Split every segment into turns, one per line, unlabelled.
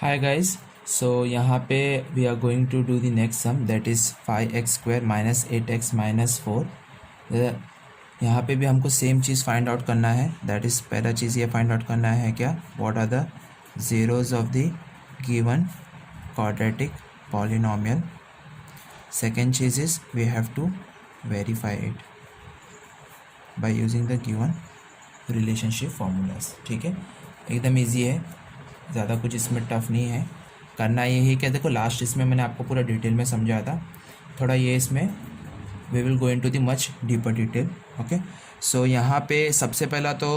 Hi guys, so यहाँ पे we are going to do the next sum that is 5x² minus 8x minus 4। यहाँ पे भी हमको सेम चीज़ फाइंड आउट करना है। दैट इज़ पहला चीज़ ये फाइंड आउट करना है क्या, what are the zeros of the given quadratic polynomial। Second चीज़ is we have to verify it by using the given relationship formulas. ठीक है, एकदम ईजी है, ज़्यादा कुछ इसमें टफ नहीं है। करना ये ही क्या, देखो लास्ट इसमें मैंने आपको पूरा डिटेल में समझाया था, थोड़ा ये इसमें we will go into the much deeper detail. Okay, so यहाँ पे सबसे पहला तो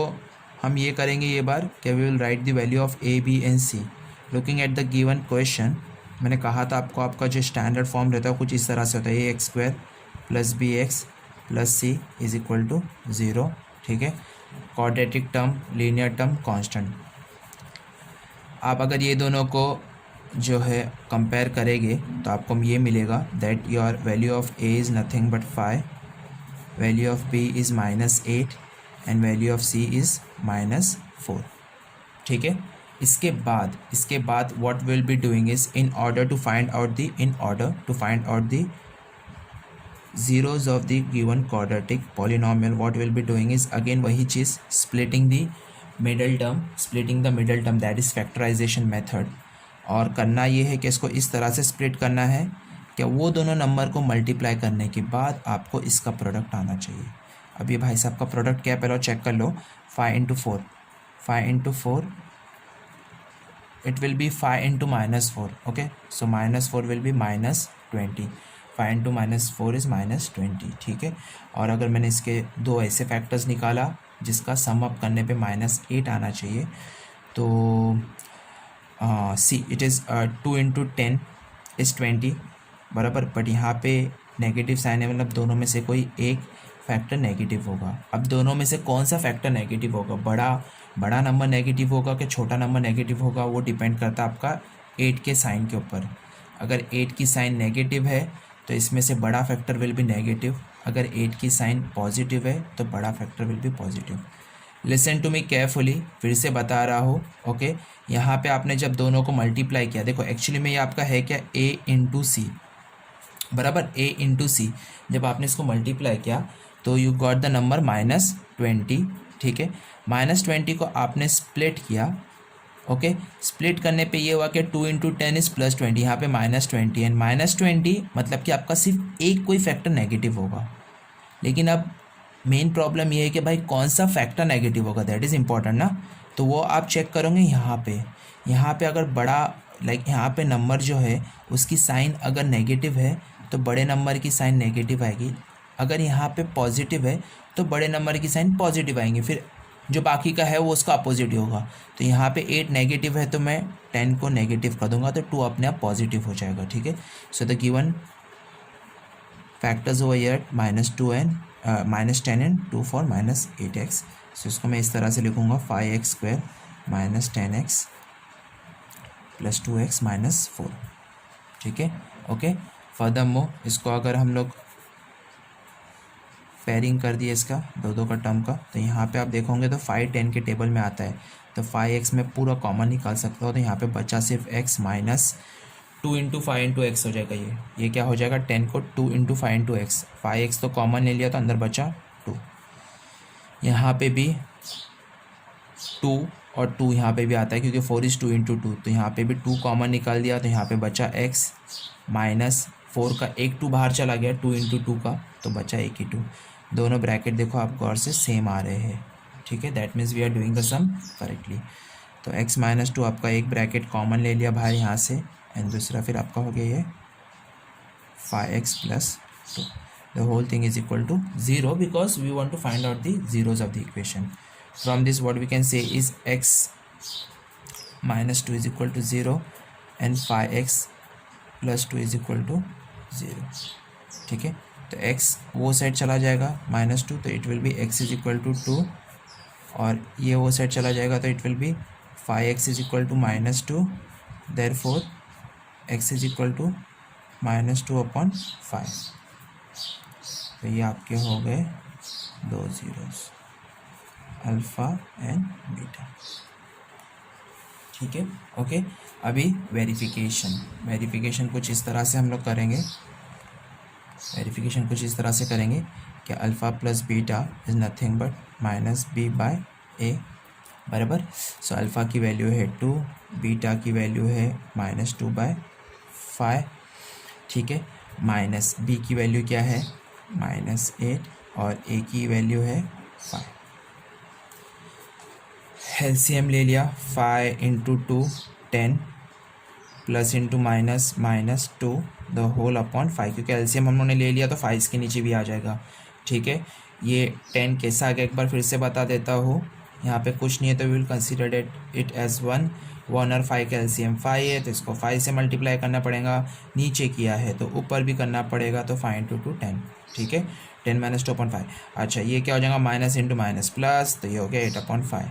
हम ये करेंगे ये बार कि we will write the value of a b and c looking at the given question. मैंने कहा था आपको, आपका जो स्टैंडर्ड फॉर्म रहता है कुछ इस तरह से होता है, ax² plus bx plus c is equal to 0। ठीक है, quadratic term, linear term, constant. आप अगर ये दोनों को जो है कंपेयर करेंगे तो आपको ये मिलेगा that your value of a is nothing but 5, value of b is -8 and value of c is -4। ठीक है, इसके बाद what will be doing is in order to find out the zeros of the given quadratic polynomial, what we'll be doing is again वही चीज़, splitting the middle term, that is factorization method। और करना ये है कि इसको इस तरह से स्प्लिट करना है कि वो दोनों नंबर को मल्टीप्लाई करने के बाद आपको इसका प्रोडक्ट आना चाहिए। अब ये भाई साहब का प्रोडक्ट क्या है पहले चेक कर लो। 5 into 4 it will be 5 into -4। okay, so -4 will be -20। 5 into -4 is -20। ठीक है, और अगर मैंने इसके दो ऐसे फैक्टर्स निकाला जिसका सम अप करने पे -8 आना चाहिए, तो see it is 2 into 10 is 20 बराबर। बट यहाँ पे नेगेटिव साइन है, मतलब दोनों में से कोई एक फैक्टर नेगेटिव होगा। अब दोनों में से कौन सा फैक्टर नेगेटिव होगा, बड़ा नंबर नेगेटिव होगा कि छोटा नंबर नेगेटिव होगा, वो डिपेंड करता है आपका 8 के साइन के ऊपर। अगर 8 की साइन नेगेटिव है तो इसमें से बड़ा फैक्टर विल बी नेगेटिव, अगर 8 की साइन पॉजिटिव है तो बड़ा factor will be positive. Listen to me carefully, फिर से बता रहा हूँ। ओके, यहाँ पे आपने जब दोनों को मल्टीप्लाई किया, देखो एक्चुअली में ये आपका है क्या, a इंटू सी बराबर, a इंटू सी। जब आपने इसको मल्टीप्लाई किया तो यू गॉट द नंबर -20। ठीक है, -20 को आपने स्प्लिट किया। ओके, स्प्लिट करने पे ये हुआ कि 2 इंटू 10 इज़ +20, यहाँ पे -20 एंड -20 मतलब कि आपका सिर्फ एक कोई फैक्टर नेगेटिव होगा। लेकिन अब मेन प्रॉब्लम ये है कि भाई कौन सा फैक्टर नेगेटिव होगा, दैट इज़ इम्पॉर्टेंट ना। तो वो आप चेक करोगे यहाँ पे अगर बड़ा यहाँ पे नंबर जो है उसकी साइन अगर नेगेटिव है तो बड़े नंबर की साइन नेगेटिव आएगी, अगर यहाँ पे पॉजिटिव है तो बड़े नंबर की साइन पॉजिटिव आएंगे, फिर जो बाकी का है वो उसका अपोजिट होगा। तो यहाँ पे 8 नेगेटिव है तो मैं 10 को नेगेटिव कर दूंगा तो 2 अपने आप पॉजिटिव हो जाएगा। ठीक है, so the given factors over here -10 and 2 for -8x। सो इसको मैं इस तरह से लिखूंगा 5x² minus 10x plus 2x minus 4। ठीक है, ओके। फर्दरमोर इसको अगर हम लोग पेयरिंग कर दिए इसका दो का टर्म का, तो यहाँ पे आप देखोगे तो 5 10 के टेबल में आता है, तो 5x में पूरा कॉमन निकाल सकते हो, तो यहाँ पे बचा सिर्फ x minus 2 into 5 into x हो जाएगा। ये क्या हो जाएगा, 10 को 2 इंटू 5 इंटू एक्स, 5x तो कॉमन ले लिया तो अंदर बचा 2। यहाँ पे भी 2 और 2 यहाँ पे भी आता है क्योंकि 4 इज़ 2 इंटू 2, तो यहाँ पे भी 2 कॉमन निकाल दिया तो यहाँ पे बचा x माइनस 4 का एक 2 बाहर चला गया 2 इंटू 2 का, तो बचा एक ही 2। दोनों ब्रैकेट देखो आप गौर से सेम आ रहे हैं। ठीक है, that means we are doing the sum correctly. तो x माइनस 2 आपका एक ब्रैकेट कॉमन ले लिया बाहर यहाँ से, एंड दूसरा फिर आपका हो गया ये 5x plus 2। The whole thing is equal to 0 because we want to find out the zeros of the equation. From this what we can say is x minus 2 is equal to 0 and 5x plus 2 is equal to 0। ठीक है, तो x वो side चला जाएगा -2, तो it will be x is equal to 2, और ये वो साइड चला जाएगा तो it will be 5x is equal to -2, therefore x is equal to -2/5। तो ये आपके हो गए दो zeros, अल्फ़ा एंड बीटा। ठीक है, ओके। अभी वेरिफिकेशन कुछ इस तरह से हम लोग करेंगे, वेरिफिकेशन कुछ इस तरह से करेंगे कि alpha plus beta is nothing but minus B by A, बराबर। सो अल्फ़ा की वैल्यू है 2, बीटा की वैल्यू है -2/5, ठीक है। माइनस बी की वैल्यू क्या है -8 और ए की वैल्यू है 5। एलसीएम ले लिया, 5 × 2 10 plus into minus -2 the whole upon 5, क्योंकि एलसीएम हम लोगों ने ले लिया तो 5 इसके नीचे भी आ जाएगा, ठीक है। ये 10 कैसा आ गया एक बार फिर से बता देता हूँ। यहाँ पे कुछ नहीं है तो we will consider it as 1 और 5 का एलसीएम 5 है तो इसको 5 से मल्टीप्लाई करना पड़ेगा। नीचे किया है तो ऊपर भी करना पड़ेगा, तो 5 × 2 10, ठीक है। 10 - 2/5। अच्छा ये क्या हो जाएगा, माइनस इंटू माइनस प्लस, तो ये हो गया 8/5।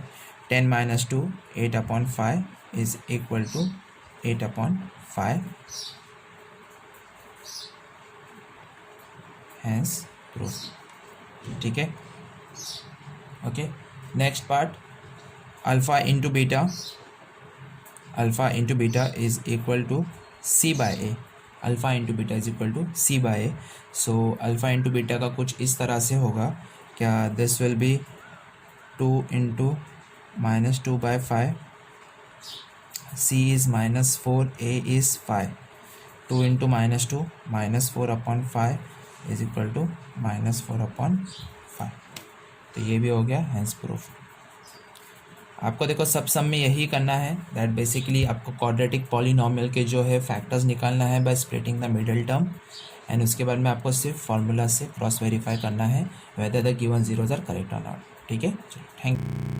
10 - 2 8/5 is equal to 8/5, hence proof, ठीक है, okay. Next part, alpha into beta is equal to c by a, alpha into beta is equal to c by a. So alpha into beta का कुछ इस तरह से होगा, क्या this will be 2 × -2/5, c is -4, a is 5, 2 × -2 -4/5 is equal to -4/5, तो ये भी हो गया हैंस प्रूफ। आपको देखो सब सम में यही करना है, दैट बेसिकली आपको क्वाड्रेटिक पॉलिनॉमियल के जो है फैक्टर्स निकालना है by splitting the middle term, and उसके बाद में आपको सिर्फ फार्मूला से क्रॉस वेरीफाई करना है whether the given zeros are correct और नॉट, ठीक है। चलो थैंक यू।